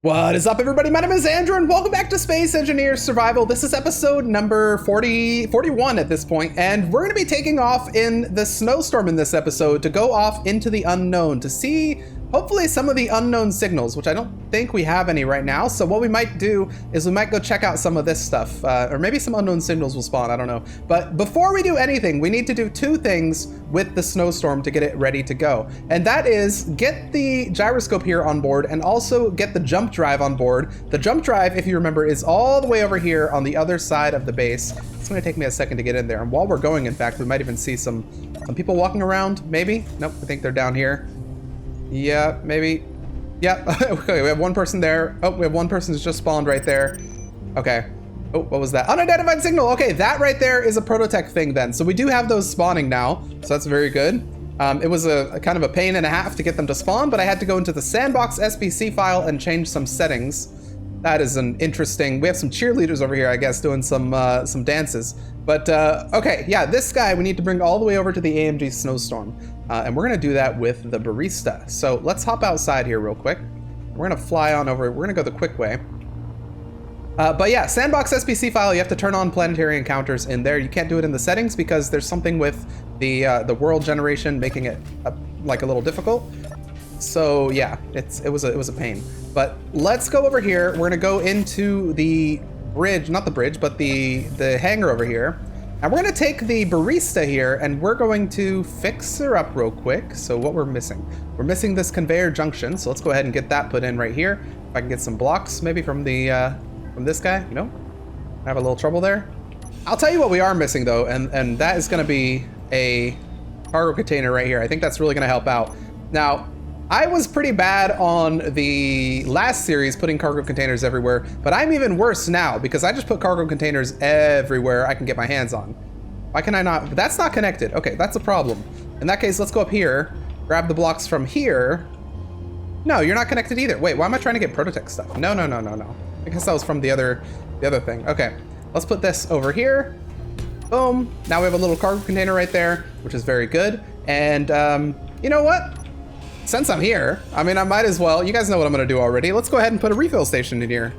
What is up, everybody? My name is Andrew, and welcome back to Space Engineer Survival. This is episode number 41 at this point, and we're going to be taking off in the Snowstorm in this episode to go off into the unknown to see, hopefully, some of the unknown signals, which I don't think we have any right now. So what we might do is we might go check out some of this stuff, or maybe some unknown signals will spawn, I don't know. But before we do anything, we need to do two things with the Snowstorm to get it ready to go. And that is get the gyroscope here on board and also get the jump drive on board. The jump drive, if you remember, is all the way over here on the other side of the base. It's gonna take me a second to get in there. And while we're going, in fact, we might even see some people walking around, maybe? Nope, I think they're down here. Yeah, maybe. Yeah, okay, we have one person there. Oh, we have one person who's just spawned right there. Okay. Oh, what was that? Unidentified signal. Okay, that right there is a prototech thing then. So we do have those spawning now, so that's very good. It was a kind of a pain and a half to get them to spawn, but I had to go into the sandbox SBC file and change some settings. That is an interesting, we have some cheerleaders over here, I guess, doing some dances. But okay, yeah, this guy we need to bring all the way over to the AMG Snowstorm. And we're gonna do that with the Barista. So let's hop outside here real quick. We're gonna fly on over, we're gonna go the quick way. But yeah, sandbox SBC file, you have to turn on planetary encounters in there. You can't do it in the settings because there's something with the world generation making it like a little difficult. So yeah, it was a pain. But let's go over here. We're gonna go into the bridge, not the bridge, but the hangar over here. And we're gonna take the Barista here and we're going to fix her up real quick. So what we're missing this conveyor junction. So let's go ahead and get that put in right here. If I can get some blocks maybe from this guy. No, I have a little trouble there. I'll tell you what we are missing though, and that is gonna be a cargo container right here. I think that's really gonna help out. Now, I was pretty bad on the last series putting cargo containers everywhere, but I'm even worse now because I just put cargo containers everywhere I can get my hands on. Why can I not? That's not connected. Okay, that's a problem. In that case, let's go up here, grab the blocks from here. No, you're not connected either. Wait, why am I trying to get prototech stuff? No. I guess that was from the other thing. Okay, let's put this over here. Boom. Now we have a little cargo container right there, which is very good. And you know what? Since I'm here, I mean, I might as well. You guys know what I'm gonna do already. Let's go ahead and put a refill station in here.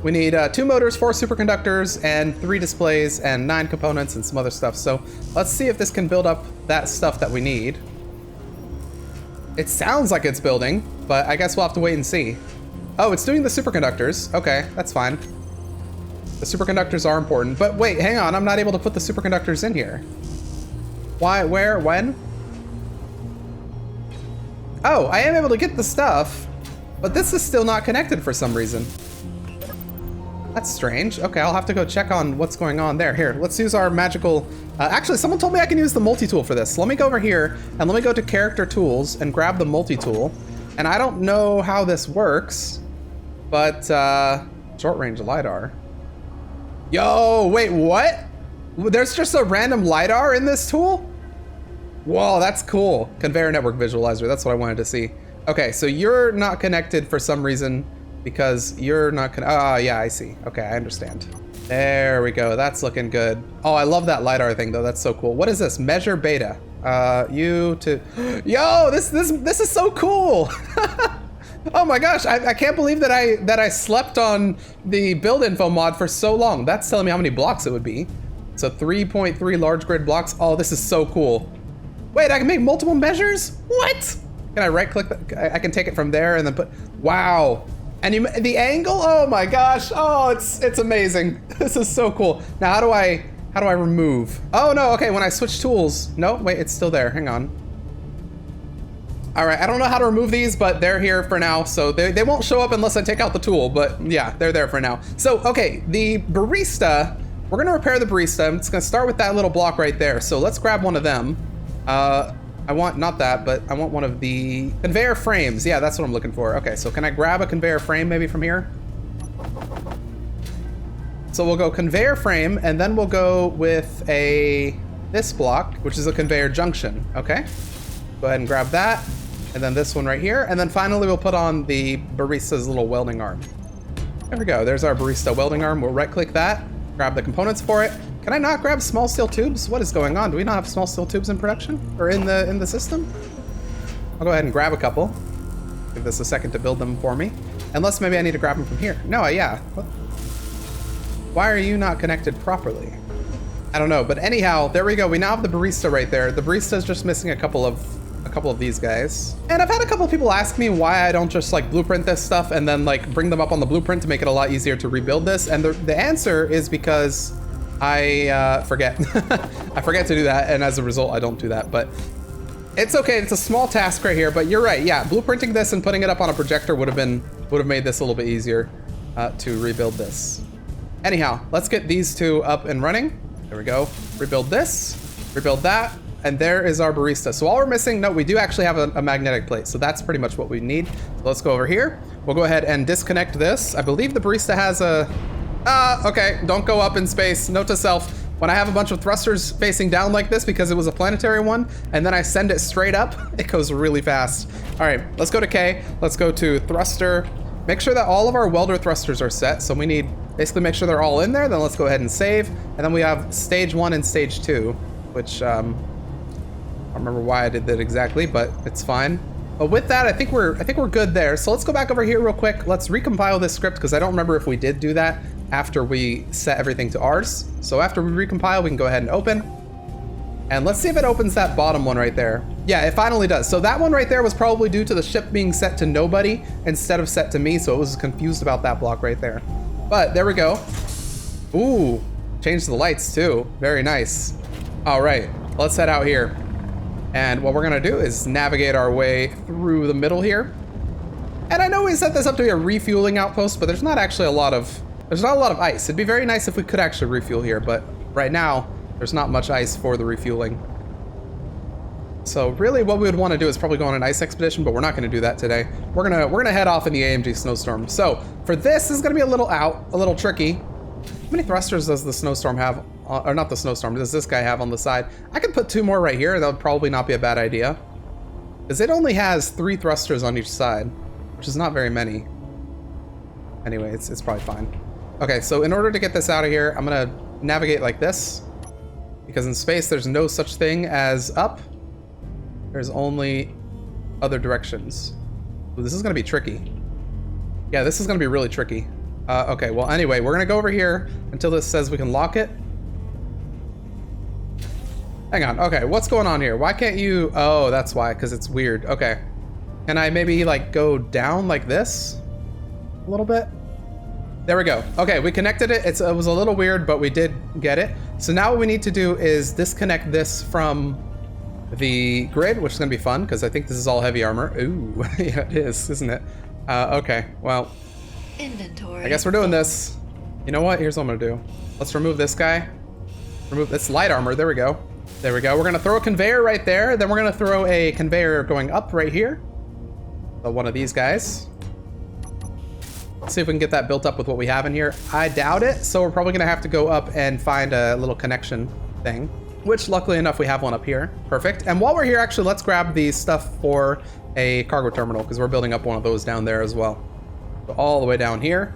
We need 2 motors, 4 superconductors, and 3 displays, and 9 components, and some other stuff. So let's see if this can build up that stuff that we need. It sounds like it's building, but I guess we'll have to wait and see. Oh, it's doing the superconductors. Okay, that's fine. The superconductors are important, but wait, hang on. I'm not able to put the superconductors in here. Why, where, when? Oh, I am able to get the stuff, but this is still not connected for some reason. That's strange. Okay, I'll have to go check on what's going on there. Here, let's use our magical... actually, someone told me I can use the multi-tool for this. So let me go over here, and let me go to character tools and grab the multi-tool. And I don't know how this works, but short-range LiDAR. Yo, wait, what? There's just a random LiDAR in this tool? Whoa, that's cool. Conveyor network visualizer, that's what I wanted to see. Okay, so you're not connected for some reason because you're not yeah, I see. Okay, I understand. There we go, that's looking good. Oh, I love that LiDAR thing though, that's so cool. What is this? Measure beta. Yo, this is so cool. Oh my gosh, I can't believe that I slept on the build info mod for so long. That's telling me how many blocks it would be. So 3.3 large grid blocks. Oh, this is so cool. Wait, I can make multiple measures? What? Can I right click? I can take it from there and then put, wow. And the angle, oh my gosh. Oh, it's amazing. This is so cool. Now, how do I remove? Oh no, okay, when I switch tools. No, wait, it's still there, hang on. All right, I don't know how to remove these, but they're here for now. So they won't show up unless I take out the tool, but yeah, they're there for now. So, okay, the Barista, we're gonna repair the Barista. It's gonna start with that little block right there. So let's grab one of them. I want, not that, but I want one of the conveyor frames. Yeah, that's what I'm looking for. Okay, so can I grab a conveyor frame maybe from here? So we'll go conveyor frame, and then we'll go with this block, which is a conveyor junction, okay? Go ahead and grab that, and then this one right here, and then finally we'll put on the Barista's little welding arm. There we go, there's our Barista welding arm. We'll right-click that, grab the components for it. Can I not grab small steel tubes? What is going on? Do we not have small steel tubes in production? Or in the system? I'll go ahead and grab a couple. Give this a second to build them for me. Unless maybe I need to grab them from here. No, yeah. What? Why are you not connected properly? I don't know, but anyhow, there we go. We now have the barista right there. The barista is just missing a couple of these guys. And I've had a couple of people ask me why I don't just like blueprint this stuff and then like bring them up on the blueprint to make it a lot easier to rebuild this. And the answer is because I forget. I forget to do that, and as a result, I don't do that. But it's okay. It's a small task right here. But you're right. Yeah, blueprinting this and putting it up on a projector would have made this a little bit easier to rebuild this. Anyhow, let's get these two up and running. There we go. Rebuild this. Rebuild that. And there is our barista. So all we're missing, no, we do actually have a magnetic plate. So that's pretty much what we need. So let's go over here. We'll go ahead and disconnect this. I believe the barista has a... okay, don't go up in space. Note to self, when I have a bunch of thrusters facing down like this because it was a planetary one, and then I send it straight up, it goes really fast. All right, let's go to K. Let's go to thruster. Make sure that all of our welder thrusters are set. So we need, basically make sure they're all in there. Then let's go ahead and save. And then we have stage 1 and stage 2, which, I don't remember why I did that exactly, but it's fine. But with that, I think we're good there. So let's go back over here real quick. Let's recompile this script because I don't remember if we did do that after we set everything to ours. So after we recompile, we can go ahead and open. And let's see if it opens that bottom one right there. Yeah, it finally does. So that one right there was probably due to the ship being set to nobody instead of set to me. So it was confused about that block right there. But there we go. Ooh, changed the lights too. Very nice. All right, let's head out here. And what we're gonna do is navigate our way through the middle here. And I know we set this up to be a refueling outpost, but there's not actually a lot of ice. It'd be very nice if we could actually refuel here, but right now there's not much ice for the refueling. So really what we would want to do is probably go on an ice expedition, but we're not going to do that today. We're gonna head off in the AMG Snowstorm. So for this is going to be a little tricky. How many thrusters does the Snowstorm have? Or not the Snowstorm, does this guy have on the side? I could put 2 more right here. That would probably not be a bad idea. Because it only has 3 thrusters on each side, which is not very many. Anyway, it's probably fine. Okay, so in order to get this out of here, I'm gonna navigate like this. Because in space, there's no such thing as up. There's only other directions. Ooh, this is gonna be tricky. Yeah, this is gonna be really tricky. Okay, well anyway, we're gonna go over here until this says we can lock it. Hang on, okay, what's going on here? Why can't you, oh, that's why, because it's weird. Okay, can I maybe like go down like this? A little bit? There we go. Okay, we connected it. It was a little weird, but we did get it. So now what we need to do is disconnect this from the grid, which is gonna be fun, because I think this is all heavy armor. Ooh, yeah, it is, isn't it? Okay, well, inventory. I guess we're doing this. You know what? Here's what I'm gonna do. Let's remove this guy. Remove this light armor. There we go. There we go. We're gonna throw a conveyor right there. Then we're gonna throw a conveyor going up right here. So one of these guys. Let's see if we can get that built up with what we have in here. I doubt it, so we're probably gonna have to go up and find a little connection thing, which luckily enough we have one up here. Perfect. And while we're here, actually, let's grab the stuff for a cargo terminal because we're building up one of those down there as well. So all the way down here.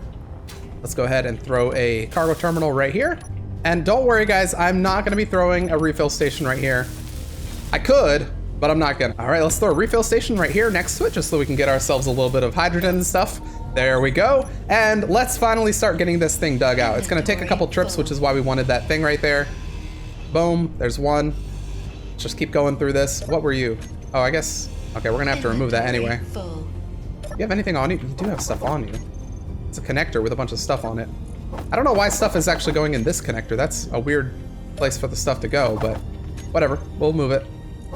Let's go ahead and throw a cargo terminal right here. And don't worry, guys, I'm not gonna be throwing a refill station right here. I could, but I'm not gonna. All right, let's throw a refill station right here next to it just so we can get ourselves a little bit of hydrogen and stuff. There we go. And let's finally start getting this thing dug out. It's gonna take a couple trips, which is why we wanted that thing right there. Boom, there's one. Let's just keep going through this. What were you? Oh, I guess, okay, we're gonna have to remove that anyway. Do you have anything on you? You do have stuff on you. It's a connector with a bunch of stuff on it. I don't know why stuff is actually going in this connector. That's a weird place for the stuff to go, but whatever, we'll move it.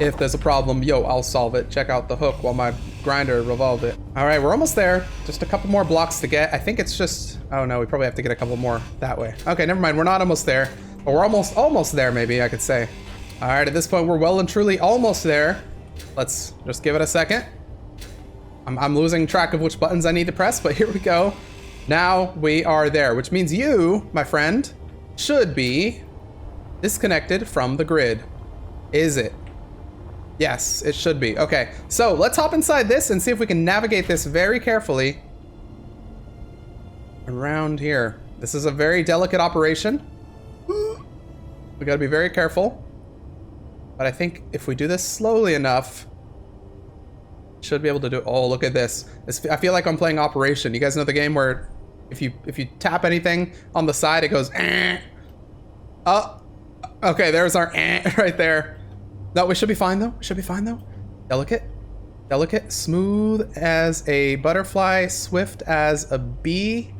If there's a problem, yo, I'll solve it. Check out the hook while my grinder revolved it. All right, we're almost there. Just a couple more blocks to get. I think it's just, oh no, we probably have to get a couple more that way. Okay, never mind, we're not almost there, but we're almost there, maybe I could say. All right, at this point, we're well and truly almost there. Let's just give it a second. I'm losing track of which buttons I need to press, but here we go. Now we are there, which means you, my friend, should be disconnected from the grid. Is it? Yes, it should be. Okay, so let's hop inside this and see if we can navigate this very carefully around here. This is a very delicate operation. We gotta be very careful. But I think if we do this slowly enough, Should be able to do it. Oh, look at this. I feel like I'm playing Operation. You guys know the game where if you tap anything on the side, it goes, eh. Oh, okay, there's our right there. No, we should be fine though. We should be fine though. Delicate, delicate, smooth as a butterfly, swift as a bee.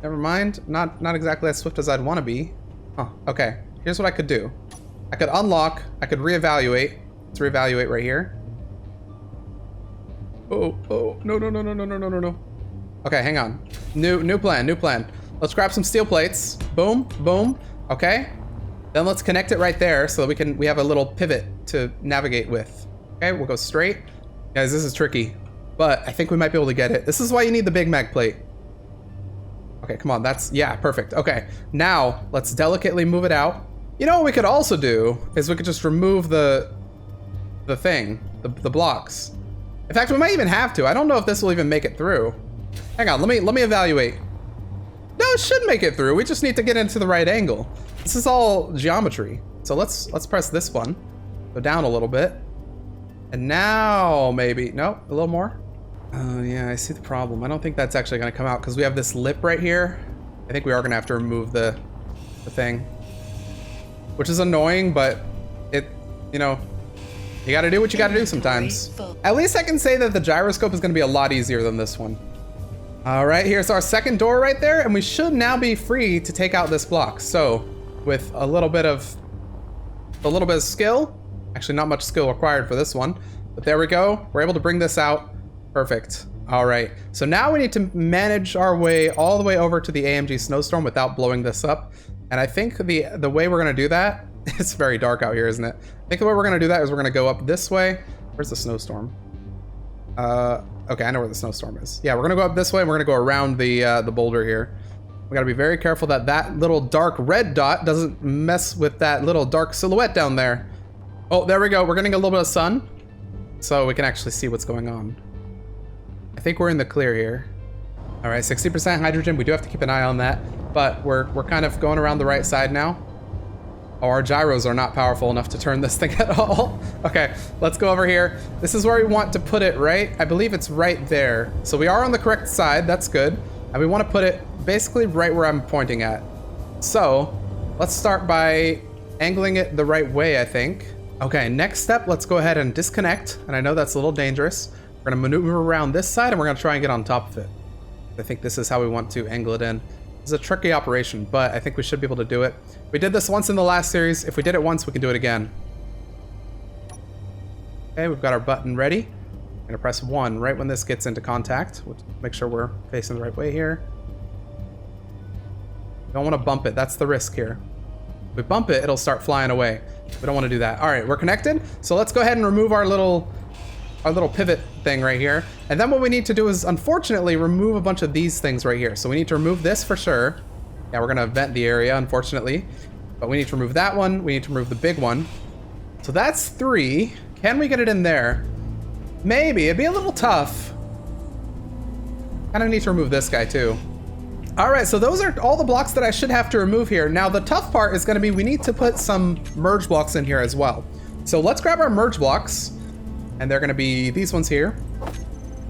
Never mind, not exactly as swift as I'd want to be. Huh, okay, here's what I could do. I could unlock, I could reevaluate. Let's reevaluate right here. Oh, no. Okay, hang on. New plan. Let's grab some steel plates. Boom, boom. Okay. Then let's connect it right there so that we have a little pivot to navigate with. Okay, we'll go straight. Guys, this is tricky, but I think we might be able to get it. This is why you need the Big Mag plate. Okay, come on, yeah, perfect. Okay, now let's delicately move it out. You know what we could also do is we could just remove the thing, the blocks. In fact, we might even have to. I don't know if this will even make it through. Hang on, let me evaluate. No, it should make it through. We just need to get into the right angle. This is all geometry. So let's press this one. Go down a little bit. And now maybe, no, a little more. Oh yeah, I see the problem. I don't think that's actually gonna come out because we have this lip right here. I think we are gonna have to remove the thing. Which is annoying, but it, you know, you gotta do what you gotta do sometimes. At least I can say that the gyroscope is gonna be a lot easier than this one. All right, here's our second door right there, and we should now be free to take out this block. So, with a little bit of skill, actually not much skill required for this one, but there we go. We're able to bring this out. Perfect. All right, so now we need to manage our way all the way over to the AMG Snowstorm without blowing this up. And I think the way we're gonna do that, it's very dark out here, isn't it? I think the way we're gonna do that is we're gonna go up this way. Where's the snowstorm? Okay, I know where the snowstorm is. Yeah, we're gonna go up this way and we're gonna go around the boulder here. We gotta be very careful that that little dark red dot doesn't mess with that little dark silhouette down there. Oh, there we go. We're getting a little bit of sun, so we can actually see what's going on. I think we're in the clear here. All right, 60% hydrogen. We do have to keep an eye on that, but we're kind of going around the right side now. Oh, our gyros are not powerful enough to turn this thing at all. Okay, let's go over here. This is where we want to put it, right? I believe it's right there. So we are on the correct side, that's good. And we want to put it basically right where I'm pointing at. So let's start by angling it the right way, I think. Okay, next step, let's go ahead and disconnect. And I know that's a little dangerous. We're gonna maneuver around this side and we're gonna try and get on top of it. I think this is how we want to angle it in. It's a tricky operation, but I think we should be able to do it. We did this once in the last series. If we did it once, we can do it again. Okay, we've got our button ready. I'm gonna press 1 right when this gets into contact. We'll make sure we're facing the right way here. Don't want to bump it, that's the risk here. If we bump it, it'll start flying away. We don't want to do that. All right, we're connected. So let's go ahead and remove our little pivot thing right here. And then what we need to do is, unfortunately, remove a bunch of these things right here. So we need to remove this for sure. Yeah, we're gonna vent the area, unfortunately. But we need to remove that one. We need to remove the big one. So that's 3. Can we get it in there? Maybe, it'd be a little tough. Kind of need to remove this guy too. All right, so those are all the blocks that I should have to remove here. Now the tough part is gonna be we need to put some merge blocks in here as well. So let's grab our merge blocks, and they're gonna be these ones here.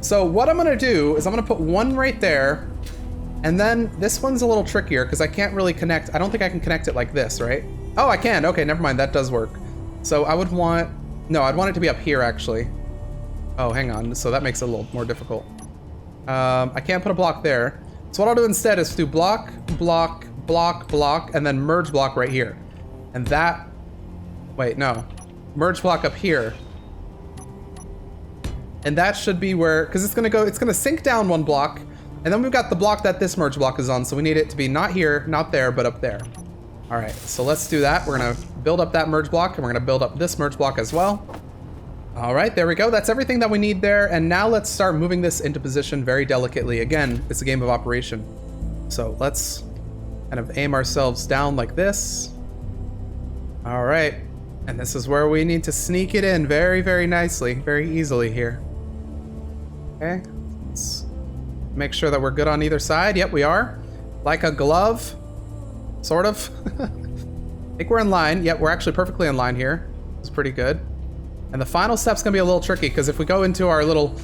So what I'm gonna do is I'm gonna put one right there, and then this one's a little trickier because I can't really connect. I don't think I can connect it like this, right? Oh, I can, okay, never mind, that does work. So I would want, no, I'd want it to be up here actually. Oh, hang on, so that makes it a little more difficult. I can't put a block there. So what I'll do instead is do block, block, block, block, and then merge block right here. And that, wait, no. Merge block up here. And that should be where, because it's gonna sink down one block, and then we've got the block that this merge block is on, so we need it to be not here, not there, but up there. All right, so let's do that. We're gonna build up that merge block, and we're gonna build up this merge block as well. All right, there we go. That's everything that we need there. And now let's start moving this into position very delicately. Again, it's a game of operation. So let's kind of aim ourselves down like this. All right, and this is where we need to sneak it in very, very nicely, very easily here. Okay, let's make sure that we're good on either side. Yep, we are. Like a glove, sort of. I think we're in line. Yep, we're actually perfectly in line here. It's pretty good. And the final step's gonna be a little tricky because if we go into our little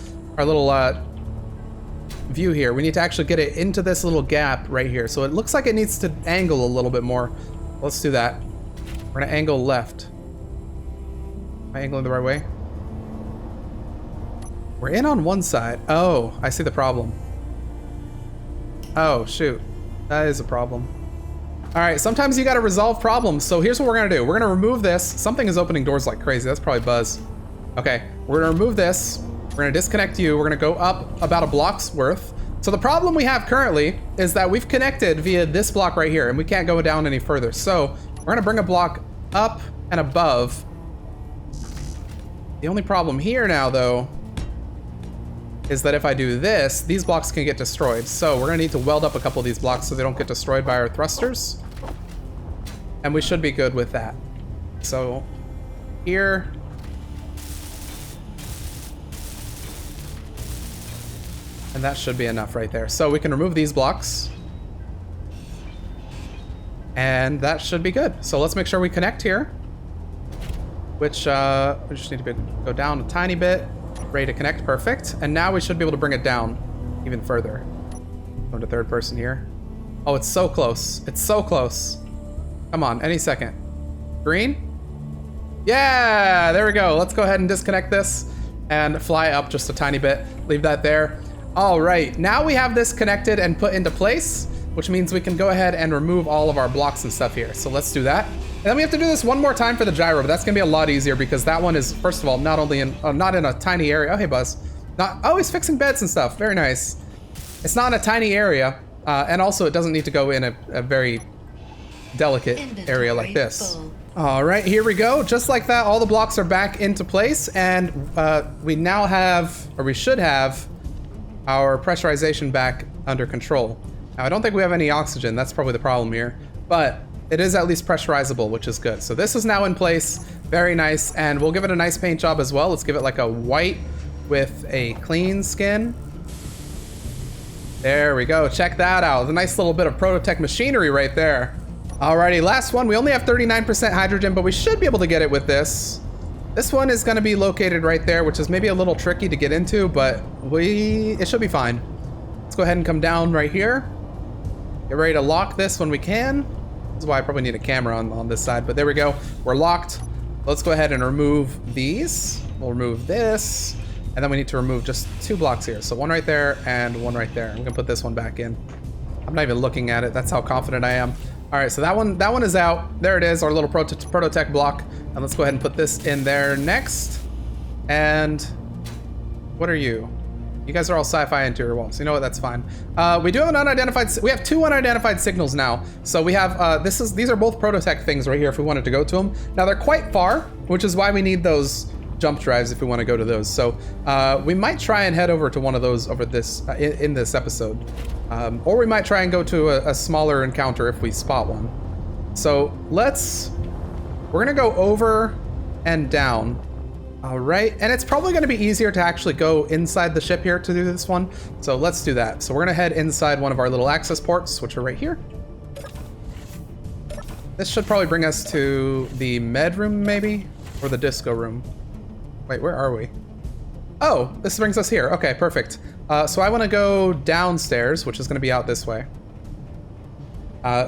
view here, we need to actually get it into this little gap right here. So it looks like it needs to angle a little bit more. Let's do that. We're gonna angle left. Am I angling the right way? We're in on one side. Oh, I see the problem. Oh, shoot. That is a problem. All right, sometimes you gotta resolve problems. So here's what we're gonna do. We're gonna remove this. Something is opening doors like crazy. That's probably Buzz. Okay, we're gonna remove this. We're gonna disconnect you. We're gonna go up about a block's worth. So the problem we have currently is that we've connected via this block right here and we can't go down any further. So we're gonna bring a block up and above. The only problem here now though is that if I do this, these blocks can get destroyed. So we're gonna need to weld up a couple of these blocks so they don't get destroyed by our thrusters. And we should be good with that. So here. And that should be enough right there. So we can remove these blocks. And that should be good. So let's make sure we connect here. Which, we just need to go down a tiny bit. Ready to connect, perfect. And now we should be able to bring it down even further. Go to third person here. Oh, it's so close. It's so close. Come on, any second. Green? Yeah, there we go. Let's go ahead and disconnect this and fly up just a tiny bit. Leave that there. All right, now we have this connected and put into place, which means we can go ahead and remove all of our blocks and stuff here. So let's do that. And then we have to do this one more time for the gyro, but that's gonna be a lot easier because that one is, first of all, not only in, not in a tiny area. Oh, hey, Buzz. Oh, he's fixing beds and stuff. Very nice. It's not in a tiny area, and also it doesn't need to go in a very delicate area like this. All right, here we go. Just like that, all the blocks are back into place, and we now have, or we should have, our pressurization back under control. Now, I don't think we have any oxygen. That's probably the problem here, but it is at least pressurizable, which is good. So this is now in place. Very nice. And we'll give it a nice paint job as well. Let's give it like a white with a clean skin. There we go. Check that out. A nice little bit of Prototech machinery right there. Alrighty, last one. We only have 39% hydrogen, but we should be able to get it with this. This one is going to be located right there, which is maybe a little tricky to get into, but it should be fine. Let's go ahead and come down right here. Get ready to lock this when we can. This is why I probably need a camera on this side, but there we go. We're locked. Let's go ahead and remove these. We'll remove this, and then we need to remove just 2 blocks here. So one right there and one right there. I'm gonna put this one back in. I'm not even looking at it. That's how confident I am. All right, so that one is out. There it is, our little Prototech block. And let's go ahead and put this in there next. And what are you? You guys are all sci-fi interior walls. You know what? That's fine. We do have an unidentified. We have 2 unidentified signals now. So we have these are both Prototech things right here. If we wanted to go to them, now they're quite far, which is why we need those jump drives if we want to go to those. So we might try and head over to one of those over this in this episode, or we might try and go to a smaller encounter if we spot one. So we're gonna go over and down. All right, and it's probably gonna be easier to actually go inside the ship here to do this one. So let's do that. So we're gonna head inside one of our little access ports, which are right here. This should probably bring us to the med room maybe, or the disco room. Wait, where are we? Oh, this brings us here. Okay, perfect. So I wanna go downstairs, which is gonna be out this way.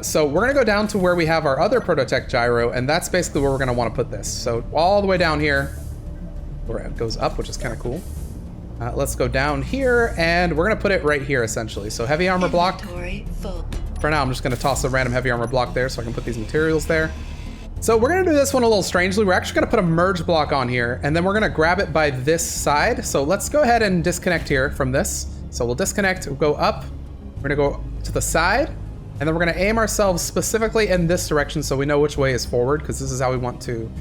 So we're gonna go down to where we have our other Prototech gyro, and that's basically where we're gonna wanna put this. So all the way down here, where it goes up, which is kind of cool. Let's go down here, and we're gonna put it right here, essentially. So heavy armor block. For now, I'm just gonna toss a random heavy armor block there so I can put these materials there. So we're gonna do this one a little strangely. We're actually gonna put a merge block on here, and then we're gonna grab it by this side. So let's go ahead and disconnect here from this. So we'll disconnect, we'll go up, we're gonna go to the side, and then we're gonna aim ourselves specifically in this direction so we know which way is forward, because this is how we want to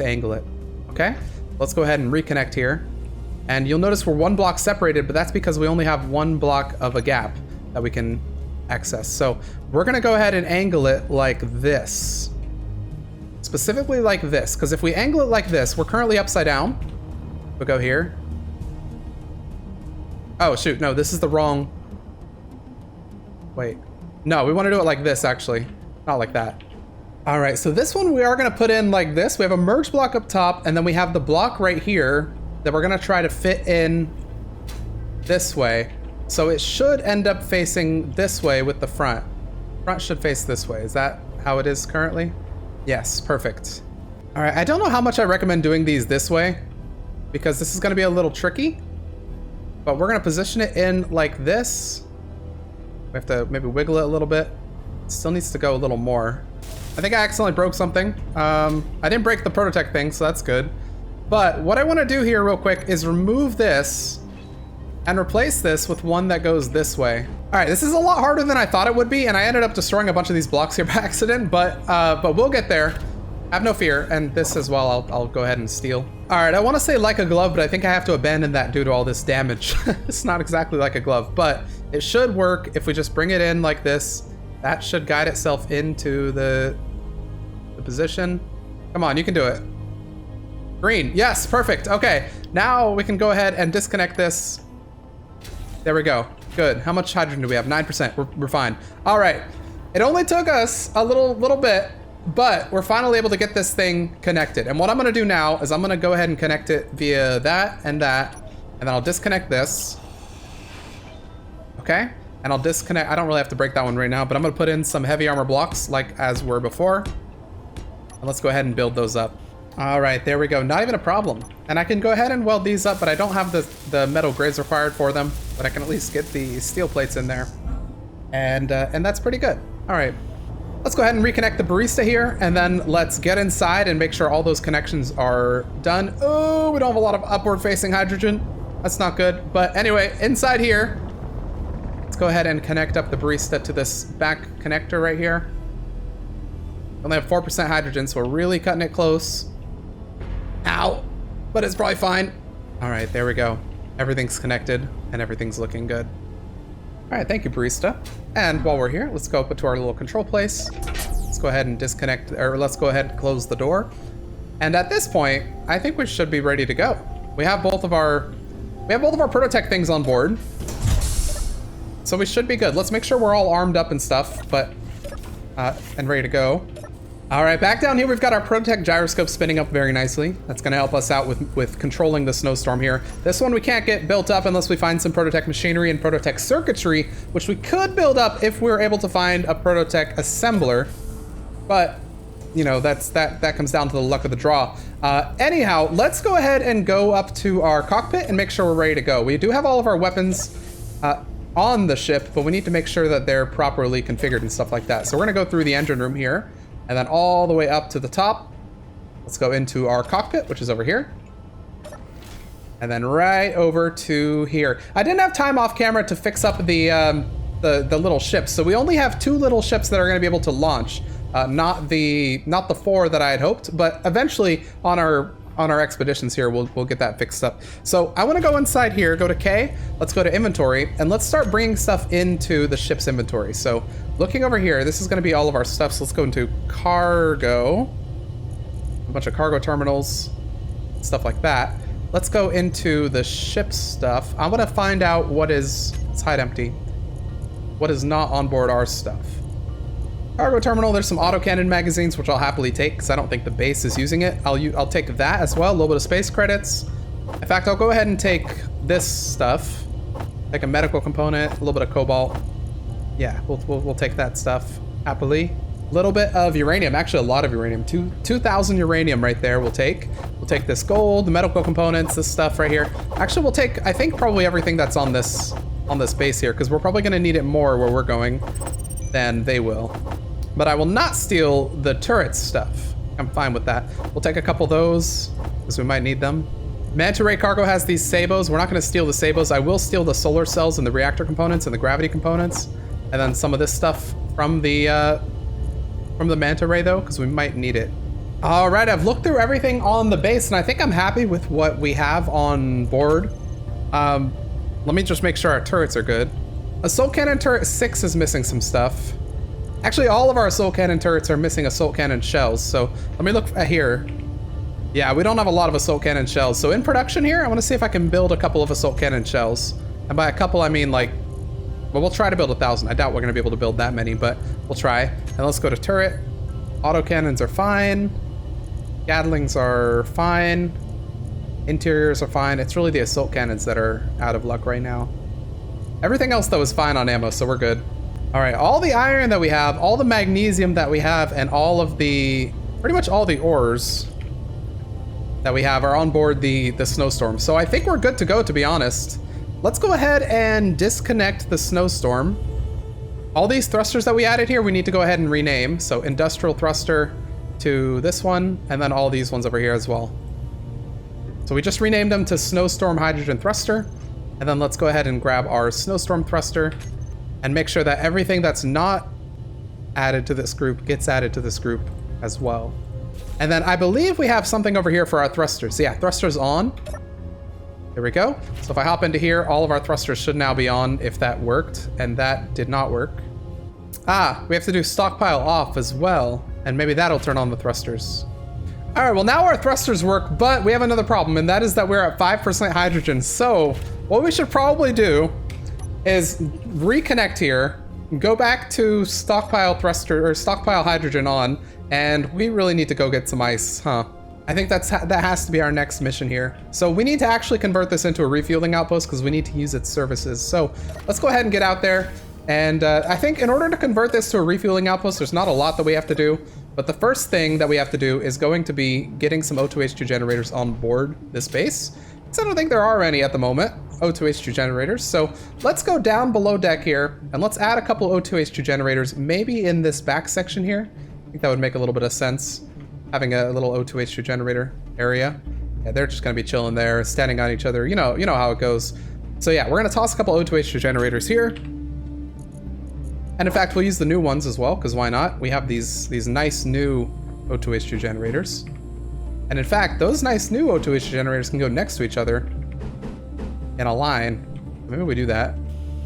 angle it, okay? Let's go ahead and reconnect here. And you'll notice we're 1 block separated, but that's because we only have 1 block of a gap that we can access. So we're gonna go ahead and angle it like this. Specifically like this, because if we angle it like this, we're currently upside down. We'll go here. Oh shoot, no, this is the wrong. Wait, no, we wanna do it like this actually, not like that. All right, so this one we are gonna put in like this. We have a merge block up top, and then we have the block right here that we're gonna try to fit in this way. So it should end up facing this way with the front. Front should face this way. Is that how it is currently? Yes, perfect. All right, I don't know how much I recommend doing these this way because this is gonna be a little tricky, but we're gonna position it in like this. We have to maybe wiggle it a little bit. It still needs to go a little more. I think I accidentally broke something. I didn't break the Prototech thing, so that's good. But what I wanna do here real quick is remove this and replace this with one that goes this way. All right, this is a lot harder than I thought it would be, and I ended up destroying a bunch of these blocks here by accident, but we'll get there. Have no fear, and this as well, I'll go ahead and steal. All right, I wanna say like a glove, but I think I have to abandon that due to all this damage. It's not exactly like a glove, but it should work if we just bring it in like this. That should guide itself into the position. Come on, you can do it. Green, yes, perfect. Okay, now we can go ahead and disconnect this. There we go, good. How much hydrogen do we have? 9%, we're fine. All right, it only took us a little bit, but we're finally able to get this thing connected. And what I'm gonna do now is I'm gonna go ahead and connect it via that, and then I'll disconnect this. Okay, and I'll disconnect, I don't really have to break that one right now, but I'm gonna put in some heavy armor blocks like as were before. And let's go ahead and build those up. All right, there we go, not even a problem. And I can go ahead and weld these up, but I don't have the metal grids required for them, but I can at least get the steel plates in there. And that's pretty good. All right, let's go ahead and reconnect the Barista here, and then let's get inside and make sure all those connections are done. Oh, we don't have a lot of upward facing hydrogen. That's not good, but anyway, inside here, let's go ahead and connect up the Barista to this back connector right here. Only have 4% hydrogen, so we're really cutting it close. Ow, but it's probably fine. All right, there we go. Everything's connected and everything's looking good. All right, thank you, Barista. And while we're here, let's go up to our little control place. Let's go ahead and disconnect, or let's go ahead and close the door. And at this point, I think we should be ready to go. We have both of our Prototech things on board. So we should be good. Let's make sure we're all armed up and stuff, but, and ready to go. All right, back down here, we've got our Prototech Gyroscope spinning up very nicely. That's gonna help us out with controlling the Snowstorm here. This one we can't get built up unless we find some Prototech machinery and Prototech circuitry, which we could build up if we were able to find a Prototech assembler. But, you know, that comes down to the luck of the draw. Anyhow, let's go ahead and go up to our cockpit and make sure we're ready to go. We do have all of our weapons on the ship, but we need to make sure that they're properly configured and stuff like that. So we're gonna go through the engine room here, and then all the way up to the top. Let's go into our cockpit, which is over here. And then right over to here. I didn't have time off camera to fix up the little ships. So we only have 2 little ships that are gonna be able to launch. Not the 4 that I had hoped, but eventually on our expeditions here, we'll get that fixed up. So I wanna go inside here, go to K, let's go to inventory, and let's start bringing stuff into the ship's inventory. So looking over here, this is gonna be all of our stuff. So let's go into cargo, a bunch of cargo terminals, stuff like that. Let's go into the ship stuff. I wanna find out let's hide empty, what is not on board our stuff. Cargo terminal, there's some autocannon magazines, which I'll happily take because I don't think the base is using it. I'll take that as well, a little bit of space credits. In fact, I'll go ahead and take this stuff. Take a medical component, a little bit of cobalt. Yeah, we'll take that stuff happily. A little bit of uranium, actually a lot of uranium. 2,000 uranium right there we'll take. We'll take this gold, the medical components, this stuff right here. Actually, we'll take, I think, probably everything that's on this base here, because we're probably gonna need it more where we're going than they will. But I will not steal the turret stuff. I'm fine with that. We'll take a couple of those, because we might need them. Manta Ray Cargo has these sabos. We're not gonna steal the sabos. I will steal the solar cells and the reactor components and the gravity components. And then some of this stuff from the Manta Ray though, because we might need it. All right, I've looked through everything on the base and I think I'm happy with what we have on board. Let me just make sure our turrets are good. Assault Cannon Turret 6 is missing some stuff. Actually, all of our Assault Cannon turrets are missing Assault Cannon shells, so let me look at here. Yeah, we don't have a lot of Assault Cannon shells. So in production here, I want to see if I can build a couple of Assault Cannon shells. And by a couple, I mean like, well, we'll try to build 1,000. I doubt we're going to be able to build that many, but we'll try. And let's go to turret. Autocannons are fine. Gatling are fine. Interiors are fine. It's really the assault cannons that are out of luck right now. Everything else, though, is fine on ammo, so we're good. All right, all the iron that we have, all the magnesium that we have, and all of the... pretty much all the ores that we have are on board the Snowstorm. So I think we're good to go, to be honest. Let's go ahead and disconnect the Snowstorm. All these thrusters that we added here, we need to go ahead and rename. So industrial thruster to this one, and then all these ones over here as well. So we just renamed them to Snowstorm Hydrogen Thruster. And then let's go ahead and grab our Snowstorm Thruster and make sure that everything that's not added to this group gets added to this group as well. And then I believe we have something over here for our thrusters. Yeah, thrusters on. There we go. So if I hop into here, all of our thrusters should now be on if that worked, and that did not work. Ah, we have to do stockpile off as well, and maybe that'll turn on the thrusters. All right, well now our thrusters work, but we have another problem, and that is that we're at 5% hydrogen. So what we should probably do is reconnect here, go back to stockpile thruster or stockpile hydrogen on, and we really need to go get some ice, huh? I think that has to be our next mission here. So we need to actually convert this into a refueling outpost because we need to use its services. So let's go ahead and get out there. And I think in order to convert this to a refueling outpost, there's not a lot that we have to do. But the first thing that we have to do is going to be getting some O2H2 generators on board this base. Because I don't think there are any at the moment, O2H2 generators. So let's go down below deck here and let's add a couple O2H2 generators, maybe in this back section here. I think that would make a little bit of sense, having a little O2H2 generator area. Yeah, they're just gonna be chilling there, standing on each other. You know how it goes. So yeah, we're gonna toss a couple O2H2 generators here. And in fact, we'll use the new ones as well, because why not? We have these nice new O2H2 generators. And in fact, those nice new O2H2 generators can go next to each other in a line. Maybe we do that.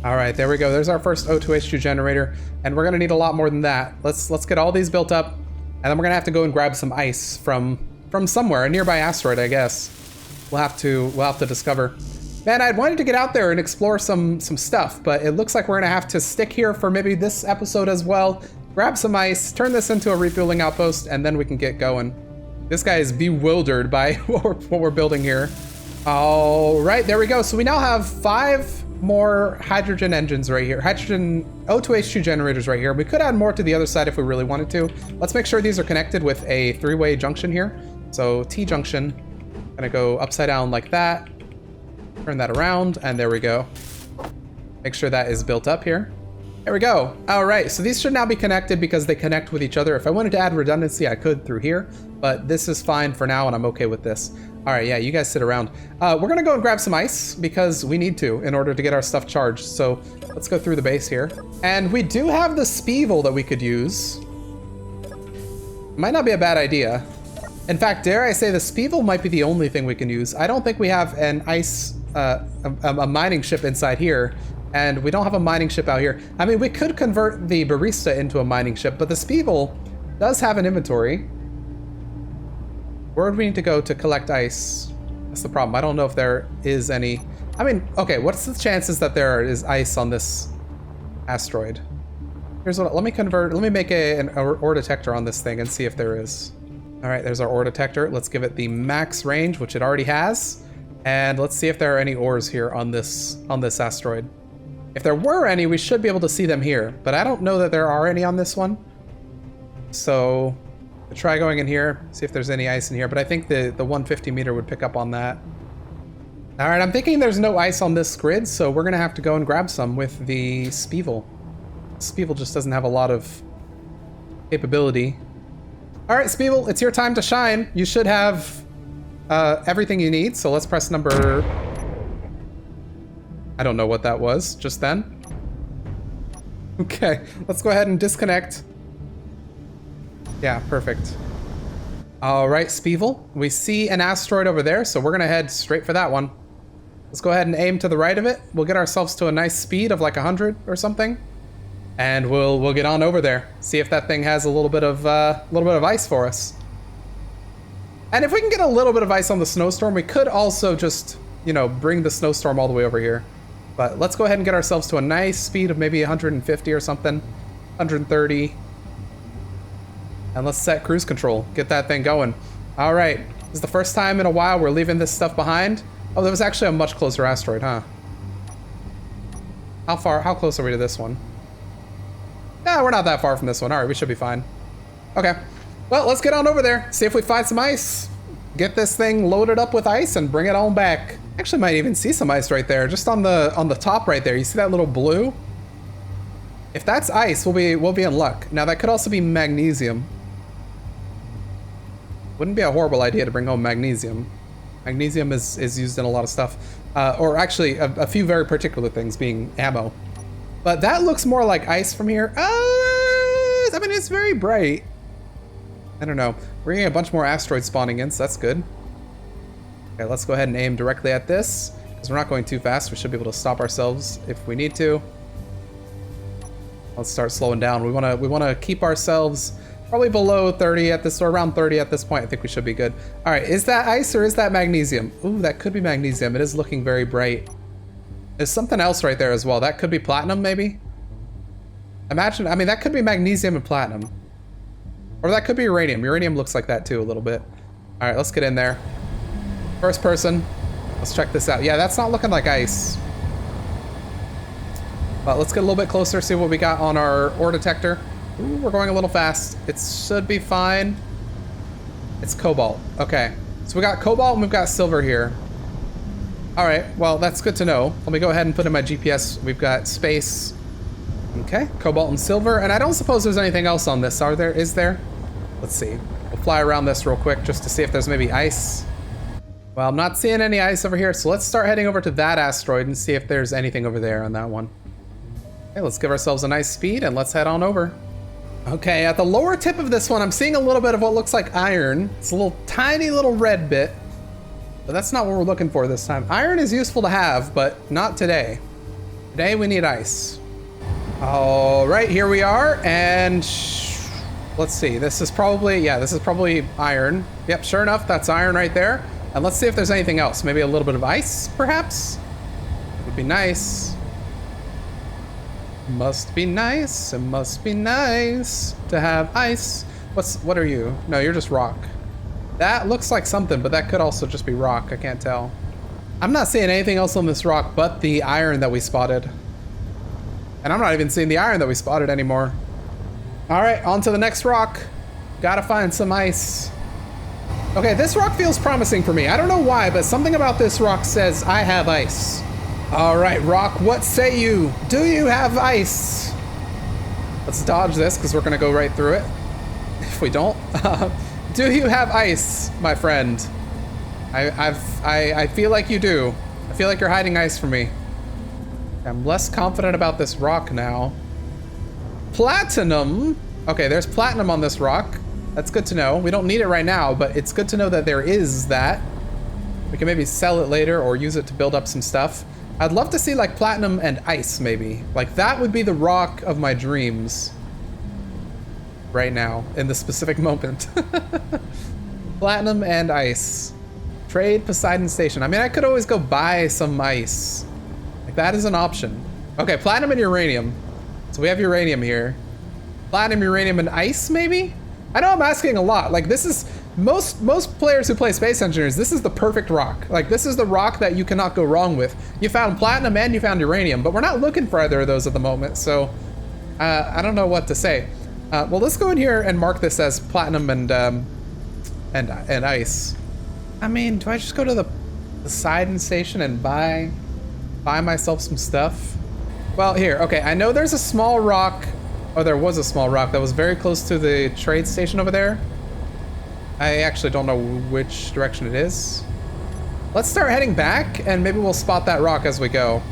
All right, there we go. There's our first O2H2 generator, and we're gonna need a lot more than that. Let's get all these built up, and then we're gonna have to go and grab some ice from somewhere, a nearby asteroid, I guess. We'll have to discover. Man, I'd wanted to get out there and explore some stuff, but it looks like we're gonna have to stick here for maybe this episode as well. Grab some ice, turn this into a refueling outpost, and then we can get going. This guy is bewildered by what we're building here. All right, there we go. So we now have 5 more hydrogen engines right here. Hydrogen O2H2 generators right here. We could add more to the other side if we really wanted to. Let's make sure these are connected with a 3-way junction here. So T junction, gonna go upside down like that. Turn that around, and there we go. Make sure that is built up here. There we go. All right, so these should now be connected because they connect with each other. If I wanted to add redundancy, I could through here, but this is fine for now, and I'm okay with this. All right, yeah, you guys sit around. We're gonna go and grab some ice because we need to in order to get our stuff charged. So let's go through the base here. And we do have the Spievil that we could use. Might not be a bad idea. In fact, dare I say the Spievil might be the only thing we can use. I don't think we have an ice, a mining ship inside here, and we don't have a mining ship out here. I mean, we could convert the Barista into a mining ship, but the Spievil does have an inventory. Where would we need to go to collect ice? That's the problem. I don't know if there is any. I mean, okay, what's the chances that there is ice on this asteroid? Here's what, let me make an ore detector on this thing and see if there is. All right, there's our ore detector. Let's give it the max range, which it already has. And let's see if there are any ores here on this asteroid. If there were any, we should be able to see them here, but I don't know that there are any on this one. So we'll try going in here, see if there's any ice in here, but I think the 150 meter would pick up on that. All right, I'm thinking there's no ice on this grid, so we're gonna have to go and grab some with the Spievil. Spievil just doesn't have a lot of capability. All right, Spievil, it's your time to shine. You should have everything you need, so let's press number... I don't know what that was just then. Okay, let's go ahead and disconnect. Yeah, perfect. All right, Spievil, we see an asteroid over there, so we're gonna head straight for that one. Let's go ahead and aim to the right of it. We'll get ourselves to a nice speed of like 100 or something, and we'll get on over there. See if that thing has a little bit of ice for us. And if we can get a little bit of ice on the Snowstorm, we could also just, you know, bring the Snowstorm all the way over here. But let's go ahead and get ourselves to a nice speed of maybe 150 or something, 130. And let's set cruise control. Get that thing going. All right. This is the first time in a while we're leaving this stuff behind. Oh, there was actually a much closer asteroid, huh? How close are we to this one? Yeah, we're not that far from this one. All right, we should be fine. Okay. Well, let's get on over there. See if we find some ice. Get this thing loaded up with ice and bring it on back. Actually might even see some ice right there, just on the top right there. You see that little blue? If that's ice, we'll be in luck. Now that could also be magnesium. Wouldn't be a horrible idea to bring home magnesium. Magnesium is used in a lot of stuff. Or actually a few very particular things, being ammo. But that looks more like ice from here. I mean, it's very bright. I don't know. We're getting a bunch more asteroids spawning in, so that's good. Okay, let's go ahead and aim directly at this, because we're not going too fast. We should be able to stop ourselves if we need to. Let's start slowing down. We wanna keep ourselves probably below 30 at this, or around 30 at this point. I think we should be good. All right, is that ice or is that magnesium? Ooh, that could be magnesium. It is looking very bright. There's something else right there as well. That could be platinum, maybe? Imagine, I mean, that could be magnesium and platinum. Or that could be uranium. Uranium looks like that too, a little bit. All right, let's get in there. First person. Let's check this out. Yeah, that's not looking like ice. But let's get a little bit closer, see what we got on our ore detector. Ooh, we're going a little fast. It should be fine. It's cobalt. Okay. So we got cobalt and we've got silver here. All right, well, that's good to know. Let me go ahead and put in my GPS. We've got space. Okay, cobalt and silver. And I don't suppose there's anything else on this, are there? Is there? Let's see. We'll fly around this real quick just to see if there's maybe ice. Well, I'm not seeing any ice over here, so let's start heading over to that asteroid and see if there's anything over there on that one. Okay, let's give ourselves a nice speed and let's head on over. Okay, at the lower tip of this one, I'm seeing a little bit of what looks like iron. It's a little tiny little red bit, but that's not what we're looking for this time. Iron is useful to have, but not today. Today we need ice. All right, here we are, and let's see. This is probably iron. Yep, sure enough, that's iron right there. And let's see if there's anything else. Maybe a little bit of ice, perhaps? Would be nice. Must be nice. It must be nice to have ice. What are you? No, you're just rock. That looks like something, but that could also just be rock. I can't tell. I'm not seeing anything else on this rock but the iron that we spotted. And I'm not even seeing the iron that we spotted anymore. All right, on to the next rock. Gotta find some ice. Okay, this rock feels promising for me. I don't know why, but something about this rock says I have ice. All right, rock, what say you? Do you have ice? Let's dodge this because we're gonna go right through it. If we don't. Do you have ice, my friend? I feel like you do. I feel like you're hiding ice from me. I'm less confident about this rock now. Platinum. Okay, there's platinum on this rock. That's good to know. We don't need it right now, but it's good to know that there is that. We can maybe sell it later or use it to build up some stuff. I'd love to see like platinum and ice maybe. Like that would be the rock of my dreams. Right now, in this specific moment. Platinum and ice. Trade Poseidon Station. I mean, I could always go buy some ice. Like that is an option. Okay, platinum and uranium. So we have uranium here. Platinum, uranium, and ice maybe? I know I'm asking a lot. Like this is, most players who play Space Engineers, this is the perfect rock. Like this is the rock that you cannot go wrong with. You found platinum and you found uranium, but we're not looking for either of those at the moment. So I don't know what to say. Well, let's go in here and mark this as platinum and ice. I mean, do I just go to the Poseidon Station and buy myself some stuff? Well, here, okay, I know there's a small rock. Oh, there was a small rock that was very close to the trade station over there. I actually don't know which direction it is. Let's start heading back and maybe we'll spot that rock as we go.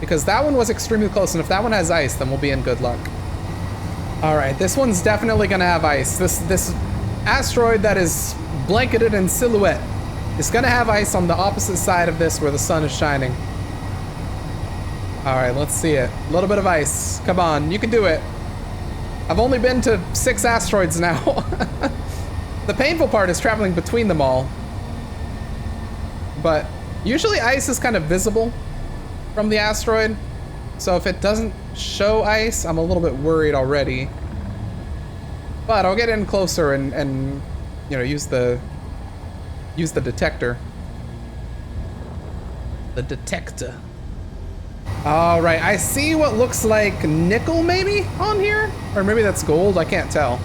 Because that one was extremely close, and if that one has ice, then we'll be in good luck. All right, this one's definitely gonna have ice. This asteroid that is blanketed in silhouette is gonna have ice on the opposite side of this where the sun is shining. All right, let's see it. A little bit of ice. Come on, you can do it. I've only been to 6 asteroids now. The painful part is traveling between them all. But usually ice is kind of visible from the asteroid. So if it doesn't show ice, I'm a little bit worried already. But I'll get in closer and you know, use the detector. The detector. All right, I see what looks like nickel maybe on here, or maybe that's gold, I can't tell.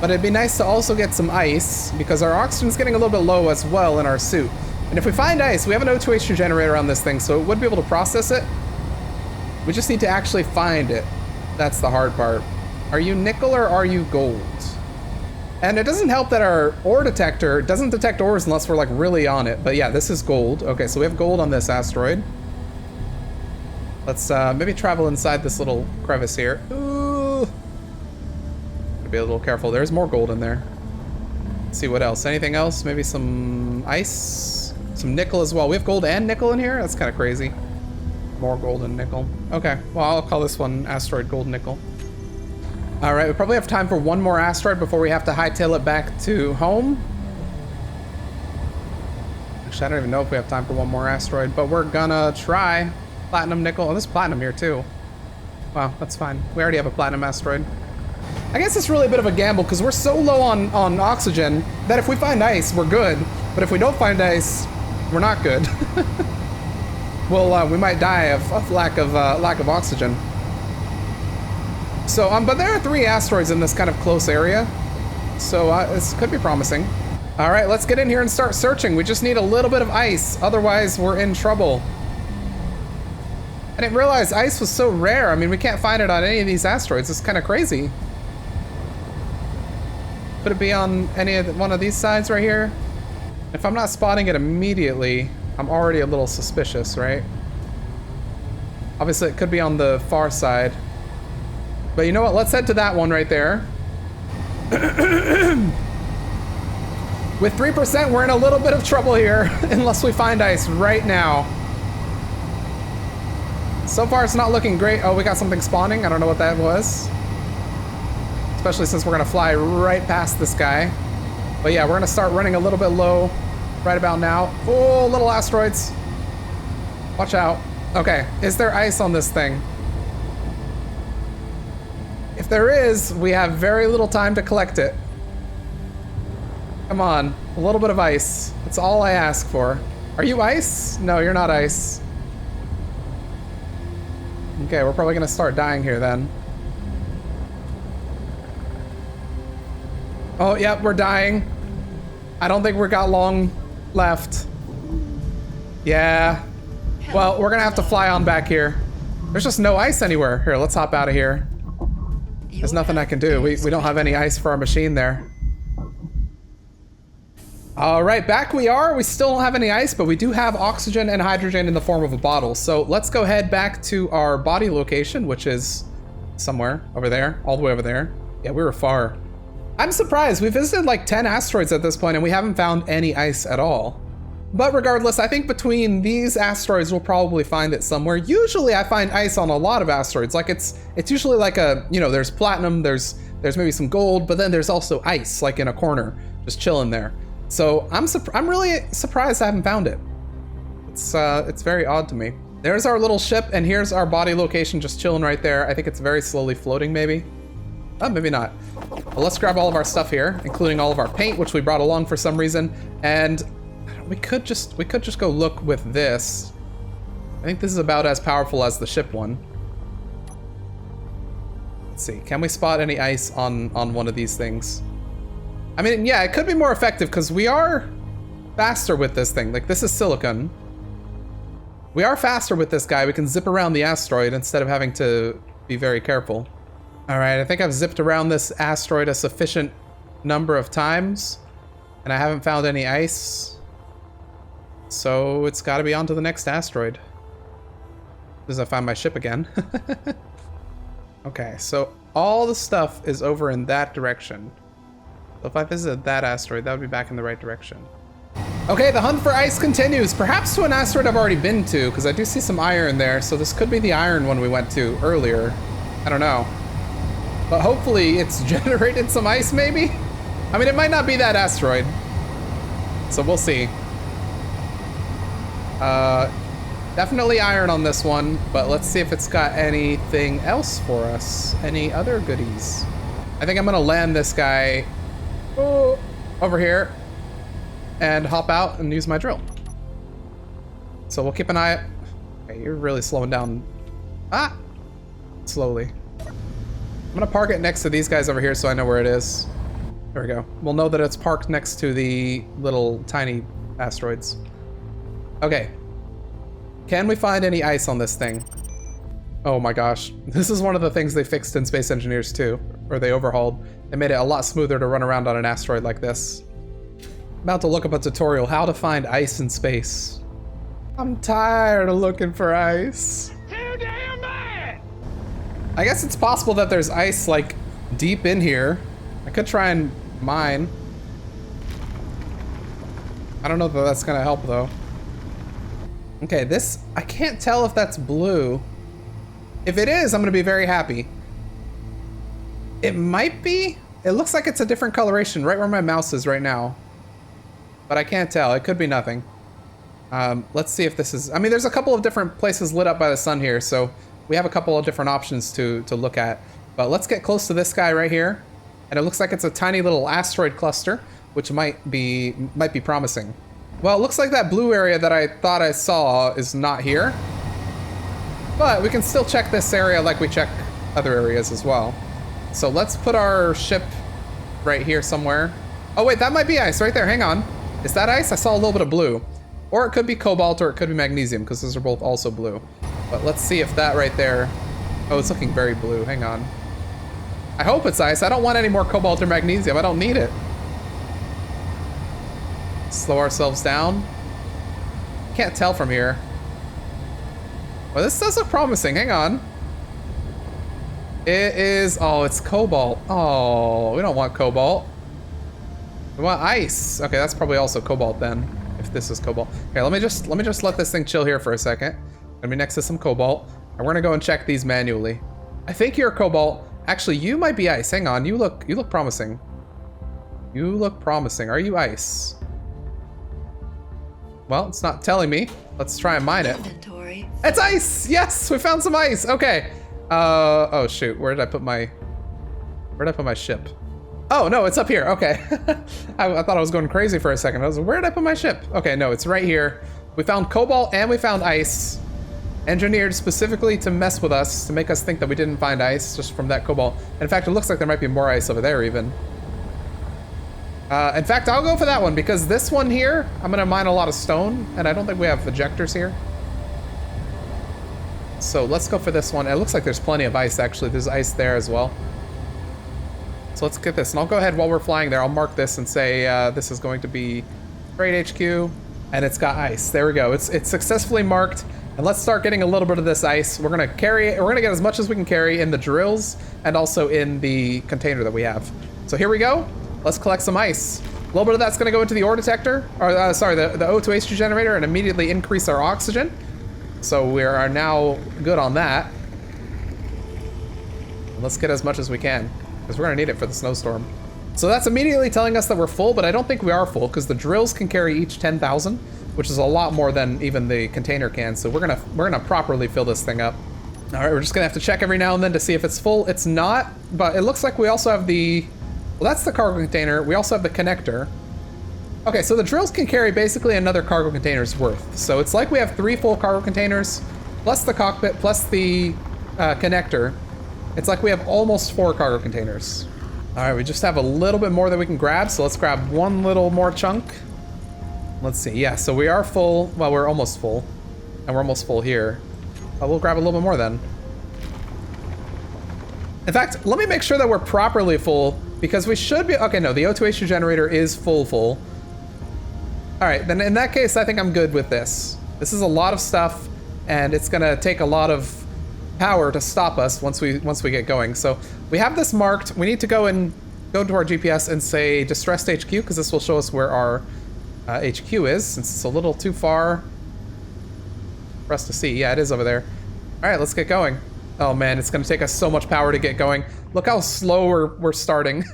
But it'd be nice to also get some ice because our oxygen's getting a little bit low as well in our suit. And if we find ice, we have an O2H2 generator on this thing, so it would be able to process it. We just need to actually find it. That's the hard part. Are you nickel or are you gold? And it doesn't help that our ore detector doesn't detect ores unless we're like really on it. But yeah, this is gold. Okay, so we have gold on this asteroid. Let's maybe travel inside this little crevice here. Ooh. Gotta be a little careful. There's more gold in there. Let's see what else. Anything else? Maybe some ice, some nickel as well. We have gold and nickel in here. That's kind of crazy. More gold and nickel. Okay, well, I'll call this one Asteroid Gold Nickel. All right, we probably have time for one more asteroid before we have to hightail it back to home. Actually, I don't even know if we have time for one more asteroid, but we're gonna try. Platinum, nickel. Oh, there's platinum here too. Wow, that's fine. We already have a platinum asteroid. I guess it's really a bit of a gamble because we're so low on oxygen that if we find ice, we're good. But if we don't find ice, we're not good. Well, we might die of lack of oxygen. So, but there are 3 asteroids in this kind of close area, so this could be promising. All right, let's get in here and start searching. We just need a little bit of ice, otherwise we're in trouble. I didn't realize ice was so rare. I mean, we can't find it on any of these asteroids. It's kind of crazy. Could it be on one of these sides right here? If I'm not spotting it immediately, I'm already a little suspicious, right? Obviously, it could be on the far side. But you know what? Let's head to that one right there. With 3%, we're in a little bit of trouble here, unless we find ice right now. So far, it's not looking great. Oh, we got something spawning. I don't know what that was. Especially since we're gonna fly right past this guy. But yeah, we're gonna start running a little bit low right about now. Oh, little asteroids. Watch out. Okay, is there ice on this thing? If there is, we have very little time to collect it. Come on, a little bit of ice. That's all I ask for. Are you ice? No, you're not ice. Okay, we're probably gonna start dying here then. Oh, yep, we're dying. I don't think we got long left. Yeah. Well, we're gonna have to fly on back here. There's just no ice anywhere. Here, let's hop out of here. There's nothing I can do. We don't have any ice for our machine there. All right, back we are. We still don't have any ice, but we do have oxygen and hydrogen in the form of a bottle. So let's go head back to our body location, which is somewhere over there, all the way over there. Yeah, we were far. I'm surprised. We visited like 10 asteroids at this point and we haven't found any ice at all. But regardless, I think between these asteroids, we'll probably find it somewhere. Usually I find ice on a lot of asteroids. Like it's usually like a, you know, there's platinum, there's maybe some gold, but then there's also ice like in a corner, just chilling there. So I'm really surprised I haven't found it. It's very odd to me. There's our little ship and here's our body location just chilling right there. I think it's very slowly floating maybe. Oh, maybe not. Well, let's grab all of our stuff here, including all of our paint, which we brought along for some reason. And we could just go look with this. I think this is about as powerful as the ship one. Let's see, can we spot any ice on one of these things? I mean, yeah, it could be more effective because we are faster with this thing. Like, this is silicon. We are faster with this guy. We can zip around the asteroid instead of having to be very careful. All right, I think I've zipped around this asteroid a sufficient number of times, and I haven't found any ice. So it's got to be on to the next asteroid. As I find my ship again. Okay, so all the stuff is over in that direction. So if I visited that asteroid, that would be back in the right direction. Okay, the hunt for ice continues. Perhaps to an asteroid I've already been to, because I do see some iron there. So this could be the iron one we went to earlier. I don't know. But hopefully it's generated some ice, maybe? I mean, it might not be that asteroid. So we'll see. Definitely iron on this one, but let's see if it's got anything else for us. Any other goodies? I think I'm gonna land this guy over here and hop out and use my drill. So we'll keep an eye. Okay, you're really slowing down. Slowly. I'm gonna park it next to these guys over here so I know where it is. There we go. We'll know that it's parked next to the little tiny asteroids. Okay. Can we find any ice on this thing? Oh my gosh. This is one of the things they fixed in Space Engineers 2, or they overhauled. They made it a lot smoother to run around on an asteroid like this. I'm about to look up a tutorial, how to find ice in space. I'm tired of looking for ice. Too damn bad! I guess it's possible that there's ice like deep in here. I could try and mine. I don't know that that's gonna help though. Okay, this, I can't tell if that's blue. If it is, I'm gonna be very happy. It might be. It looks like it's a different coloration right where my mouse is right now. But I can't tell, it could be nothing. Let's see if this is, I mean, there's a couple of different places lit up by the sun here, so we have a couple of different options to look at. But let's get close to this guy right here. And it looks like it's a tiny little asteroid cluster, which might be promising. Well, it looks like that blue area that I thought I saw is not here. But we can still check this area like we check other areas as well. So let's put our ship right here somewhere. Oh wait, that might be ice right there, hang on. Is that ice? I saw a little bit of blue. Or it could be cobalt or it could be magnesium because those are both also blue. But let's see if that right there, oh, it's looking very blue, hang on. I hope it's ice, I don't want any more cobalt or magnesium, I don't need it. Slow ourselves down. Can't tell from here. Well, this does look promising, hang on. It is, oh, it's cobalt. Oh, we don't want cobalt. We want ice. Okay, that's probably also cobalt then, if this is cobalt. Okay, let me just let this thing chill here for a second. Gonna be next to some cobalt. And we're gonna go and check these manually. I think you're cobalt. Actually, you might be ice. Hang on, you look promising. You look promising. Are you ice? Well, it's not telling me. Let's try and mine it. Inventory. It's ice! Yes, we found some ice. Okay. Oh shoot, where did I put my ship? Oh no, it's up here. Okay. I thought I was going crazy for a second. I was like, where did I put my ship? Okay, no, it's right here. We found cobalt and we found ice. Engineered specifically to mess with us, to make us think that we didn't find ice just from that cobalt. In fact, it looks like there might be more ice over there even. In fact, I'll go for that one because this one here, I'm gonna mine a lot of stone and I don't think we have ejectors here. So let's go for this one. It looks like there's plenty of ice actually. There's ice there as well. So let's get this and I'll go ahead while we're flying there. I'll mark this and say this is going to be Trade HQ and it's got ice. There we go. It's successfully marked. And let's start getting a little bit of this ice. We're gonna carry it. We're gonna get as much as we can carry in the drills and also in the container that we have. So here we go. Let's collect some ice. A little bit of that's gonna go into the ore detector, or sorry, the O2H generator and immediately increase our oxygen. So we are now good on that. Let's get as much as we can because we're gonna need it for the snowstorm. So that's immediately telling us that we're full, but I don't think we are full because the drills can carry each 10,000, which is a lot more than even the container can. So we're gonna properly fill this thing up. All right, we're just gonna have to check every now and then to see if it's full. It's not, but it looks like we also have the, well, that's the cargo container. We also have the connector. Okay, so the drills can carry basically another cargo container's worth. So it's like we have 3 full cargo containers, plus the cockpit, plus the connector. It's like we have almost 4 cargo containers. All right, we just have a little bit more that we can grab. So let's grab one little more chunk. Let's see, yeah, so we are full. Well, we're almost full. And we're almost full here. We'll grab a little bit more then. In fact, let me make sure that we're properly full because we should be, okay, no, the O2H generator is full. All right, then in that case, I think I'm good with this. This is a lot of stuff and it's gonna take a lot of power to stop us once we get going. So we have this marked. We need to go to our GPS and say distressed HQ because this will show us where our HQ is since it's a little too far for us to see. Yeah, it is over there. All right, let's get going. Oh man, it's gonna take us so much power to get going. Look how slow we're starting.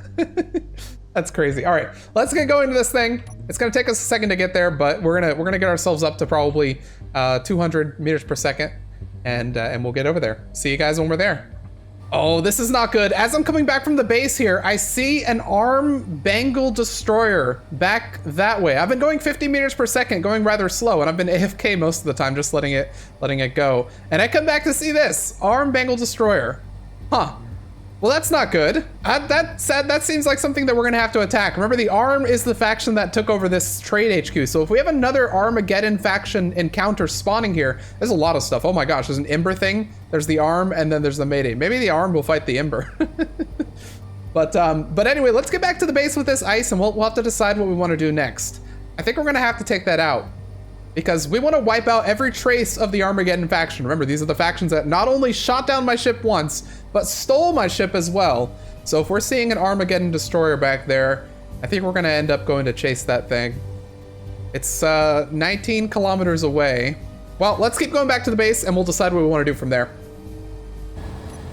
That's crazy. All right, let's get going to this thing. It's gonna take us a second to get there, but we're gonna get ourselves up to probably 200 meters per second, and we'll get over there. See you guys when we're there. Oh, this is not good. As I'm coming back from the base here, I see an arm Bengal destroyer back that way. I've been going 50 meters per second, going rather slow, and I've been AFK most of the time, just letting it go. And I come back to see this arm Bengal destroyer. Huh. Well, that's not good. That seems like something that we're gonna have to attack. Remember, the ARM is the faction that took over this trade HQ. So if we have another Armageddon faction encounter spawning here, there's a lot of stuff. Oh my gosh, there's an Ember thing. There's the ARM, and then there's the Mayday. Maybe the ARM will fight the Ember. But anyway, let's get back to the base with this ice, and we'll have to decide what we want to do next. I think we're gonna have to take that out, because we want to wipe out every trace of the Armageddon faction. Remember, these are the factions that not only shot down my ship once, but stole my ship as well. So if we're seeing an Armageddon destroyer back there, I think we're going to end up going to chase that thing. It's 19 kilometers away. Well, let's keep going back to the base, and we'll decide what we want to do from there.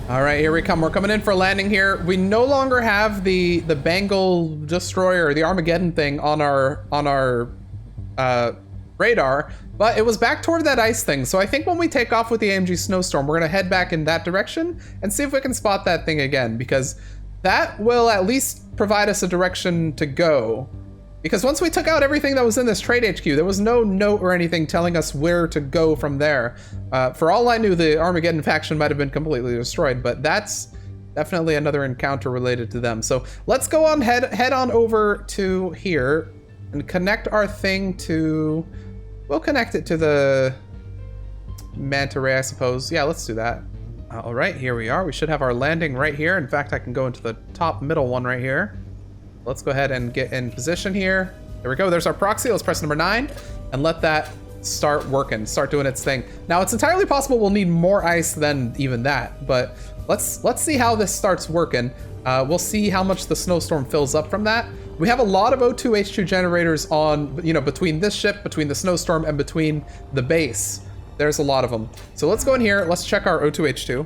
All right, here we come. We're coming in for a landing here. We no longer have the Bengal destroyer, the Armageddon thing on our radar, but it was back toward that ice thing. So I think when we take off with the AMG Snowstorm, we're gonna head back in that direction and see if we can spot that thing again, because that will at least provide us a direction to go. Because once we took out everything that was in this trade HQ, there was no note or anything telling us where to go from there. For all I knew, the Armageddon faction might have been completely destroyed, but that's definitely another encounter related to them. So let's go on, head on over to here and connect our thing to... We'll connect it to the manta ray, I suppose. Yeah, let's do that. All right, here we are. We should have our landing right here. In fact, I can go into the top middle one right here. Let's go ahead and get in position here. There we go. There's our proxy. Let's press number 9 and let that start working, start doing its thing. Now, it's entirely possible we'll need more ice than even that, but let's see how this starts working. We'll see how much the Snowstorm fills up from that. We have a lot of O2H2 generators on, between this ship, between the Snowstorm, and between the base. There's a lot of them. So let's go in here. Let's check our O2H2.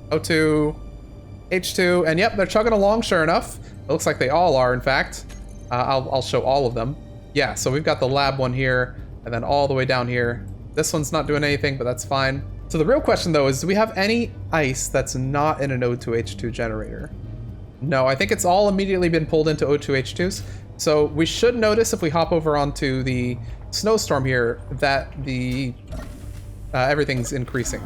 O2H2, and yep, they're chugging along, sure enough. It looks like they all are, in fact. I'll show all of them. Yeah, so we've got the lab one here, and then all the way down here. This one's not doing anything, but that's fine. So the real question, though, is do we have any ice that's not in an O2H2 generator? No, I think it's all immediately been pulled into O2H2s. So we should notice if we hop over onto the Snowstorm here that the everything's increasing.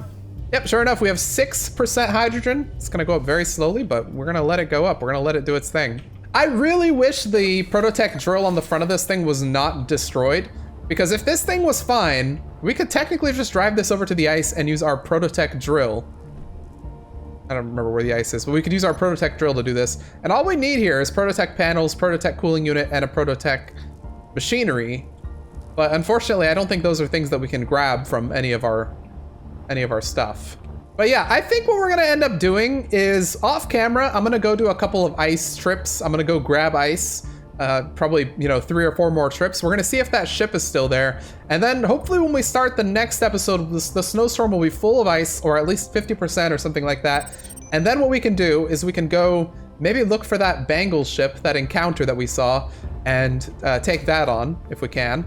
Yep, sure enough, we have 6% hydrogen. It's gonna go up very slowly, but we're gonna let it go up. We're gonna let it do its thing. I really wish the Prototech drill on the front of this thing was not destroyed, because if this thing was fine, we could technically just drive this over to the ice and use our Prototech drill. I don't remember where the ice is, but we could use our Prototech drill to do this. And all we need here is Prototech panels, Prototech cooling unit, and a Prototech machinery. But unfortunately, I don't think those are things that we can grab from any of our stuff. But yeah, I think what we're gonna end up doing is off camera, I'm gonna go do a couple of ice trips. I'm gonna go grab ice. Probably, 3 or 4 more trips. We're gonna see if that ship is still there. And then hopefully when we start the next episode, the Snowstorm will be full of ice, or at least 50% or something like that. And then what we can do is we can go maybe look for that Bengal ship, that encounter that we saw, and take that on if we can.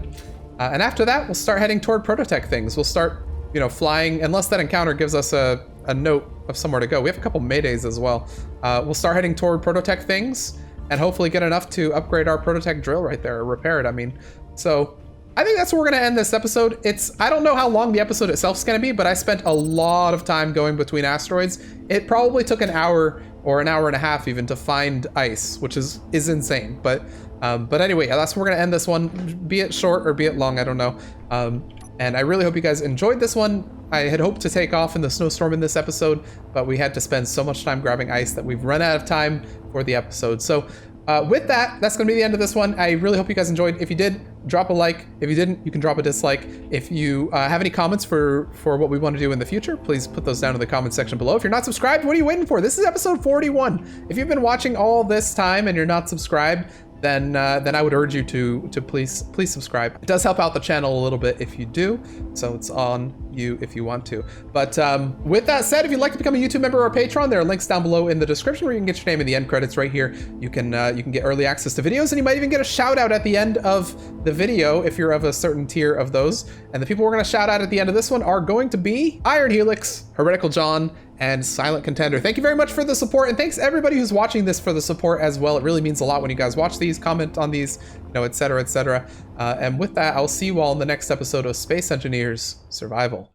And after that, we'll start heading toward Prototech things. We'll start, flying, unless that encounter gives us a note of somewhere to go. We have a couple Maydays as well. We'll start heading toward Prototech things, and hopefully get enough to upgrade our Prototech drill right there, or repair it, I mean. So I think that's where we're gonna end this episode. I don't know how long the episode itself is gonna be, but I spent a lot of time going between asteroids. It probably took an hour or an hour and a half even to find ice, which is insane. But anyway, yeah, that's where we're gonna end this one, be it short or be it long, I don't know. And I really hope you guys enjoyed this one. I had hoped to take off in the Snowstorm in this episode, but we had to spend so much time grabbing ice that we've run out of time for the episode. So with that, that's gonna be the end of this one. I really hope you guys enjoyed. If you did, drop a like. If you didn't, you can drop a dislike. If you have any comments for what we want to do in the future, please put those down in the comment section below. If you're not subscribed, what are you waiting for? This is episode 41. If you've been watching all this time and you're not subscribed, then I would urge you to please subscribe. It does help out the channel a little bit if you do, so it's on you want to. But with that said, if you'd like to become a YouTube member or a patron, there are links down below in the description where you can get your name in the end credits right here. You can get early access to videos, and you might even get a shout out at the end of the video if you're of a certain tier of those. And the people we're going to shout out at the end of this one are going to be Iron Helix, Heretical John, and Silent Contender. Thank you very much for the support, and thanks everybody who's watching this for the support as well. It really means a lot when you guys watch these, comment on these, you know, etc., etc. And with that, I'll see you all in the next episode of Space Engineers Survival.